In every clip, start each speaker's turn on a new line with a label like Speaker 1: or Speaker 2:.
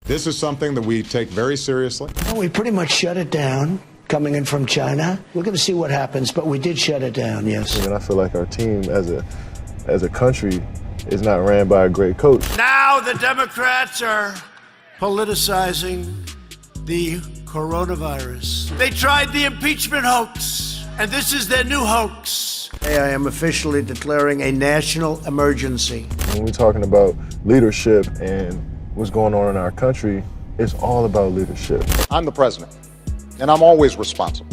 Speaker 1: This is something that we take very seriously.
Speaker 2: Well, we pretty much shut it down coming in from China. We're going to see what happens, but we did shut it down, yes.
Speaker 3: And I feel like our team as a country is not ran by a great coach.
Speaker 4: Now the Democrats are politicizing the coronavirus. They tried the impeachment hoax, and this is their new hoax. Today I am officially declaring a national emergency.
Speaker 3: When we're talking about leadership and what's going on in our country, it's all about leadership.
Speaker 1: I'm the president, and I'm always responsible.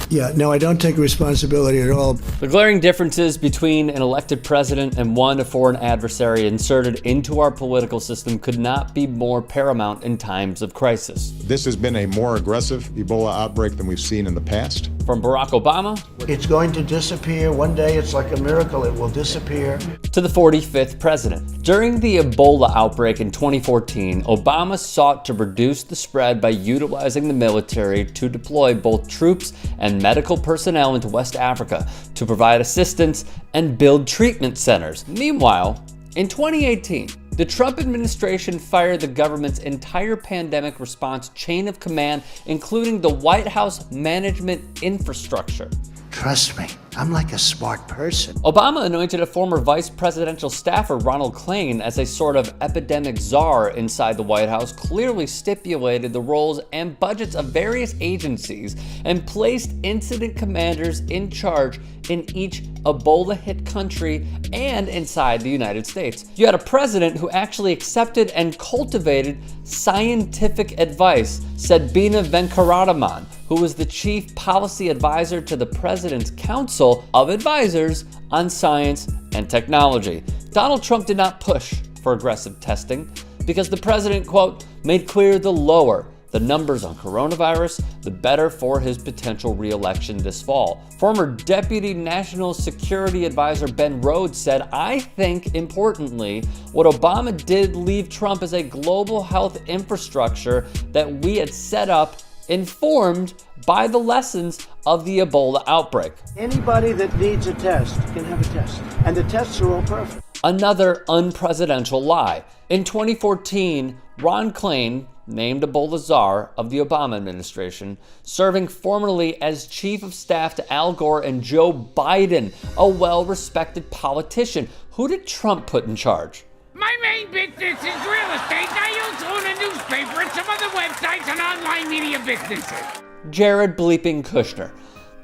Speaker 2: Yeah, no, I don't take responsibility at all.
Speaker 5: The glaring differences between an elected president and one foreign adversary inserted into our political system could not be more paramount in times of crisis.
Speaker 1: This has been a more aggressive Ebola outbreak than we've seen in the past.
Speaker 5: From Barack Obama,
Speaker 2: It's going to disappear. One day it's like a miracle. It will disappear.
Speaker 5: to the 45th president. During the Ebola outbreak in 2014, Obama sought to reduce the spread by utilizing the military to deploy both troops and medical personnel into West Africa to provide assistance and build treatment centers. Meanwhile, in 2018, the Trump administration fired the government's entire pandemic response chain of command, including the White House management infrastructure.
Speaker 2: Trust me, I'm like a smart person.
Speaker 5: Obama anointed a former vice presidential staffer, Ronald Klain, as a sort of epidemic czar inside the White House, clearly stipulated the roles and budgets of various agencies, and placed incident commanders in charge in each Ebola-hit country and inside the United States. You had a president who actually accepted and cultivated scientific advice, said Bina Venkaradaman, who was the chief policy advisor to the President's Council of Advisors on Science and Technology. Donald Trump did not push for aggressive testing because the president, quote, made clear the lower the numbers on coronavirus, the better for his potential re-election this fall. Former Deputy National Security Advisor Ben Rhodes said, I think, importantly, what Obama did leave Trump as a global health infrastructure that we had set up informed by the lessons of the Ebola outbreak.
Speaker 2: Anybody that needs a test can have a test, and the tests are all perfect.
Speaker 5: Another unpresidential lie. In 2014, Ron Klain named Ebola czar of the Obama administration, serving formerly as chief of staff to Al Gore and Joe Biden, a well-respected politician. Who did Trump put in charge?
Speaker 6: My main business is real estate. I also own a newspaper and some other websites and online media businesses.
Speaker 5: Jared bleeping Kushner.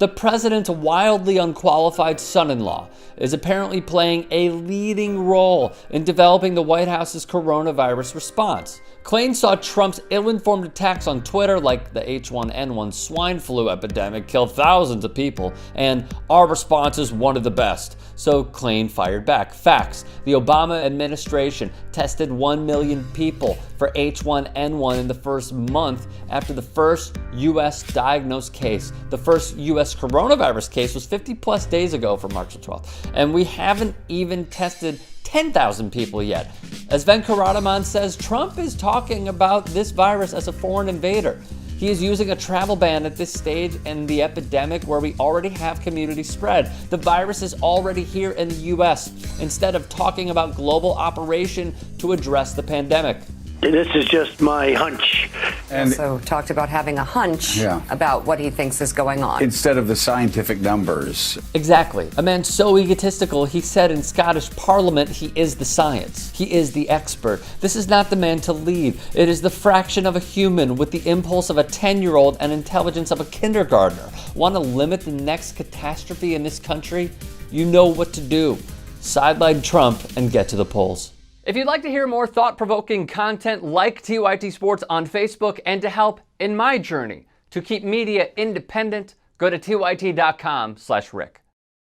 Speaker 5: The president's wildly unqualified son-in-law is apparently playing a leading role in developing the White House's coronavirus response. Klain saw Trump's ill-informed attacks on Twitter, like the H1N1 swine flu epidemic killed thousands of people, and our response is one of the best. So Klain fired back. Facts: the Obama administration tested 1 million people for H1N1 in the first month after the first U.S. diagnosed case. The first U.S. coronavirus case was 50 plus days ago for March the 12th. And we haven't even tested 10,000 people yet. As Venkaradaman says, Trump is talking about this virus as a foreign invader. He is using a travel ban at this stage in the epidemic where we already have community spread. The virus is already here in the U.S. instead of talking about global operation to address the pandemic.
Speaker 7: This is just my hunch.
Speaker 8: And
Speaker 9: also talked about having a hunch about what he thinks is going on.
Speaker 8: instead of the scientific numbers.
Speaker 5: Exactly. A man so egotistical, he said in Scottish Parliament, he is the science. He is the expert. This is not the man to lead. It is the fraction of a human with the impulse of a 10-year-old and intelligence of a kindergartner. Want to limit the next catastrophe in this country? You know what to do. Sideline Trump and get to the polls. If you'd like to hear more thought-provoking content like TYT Sports on Facebook and to help in my journey to keep media independent, go to tyt.com/Rick.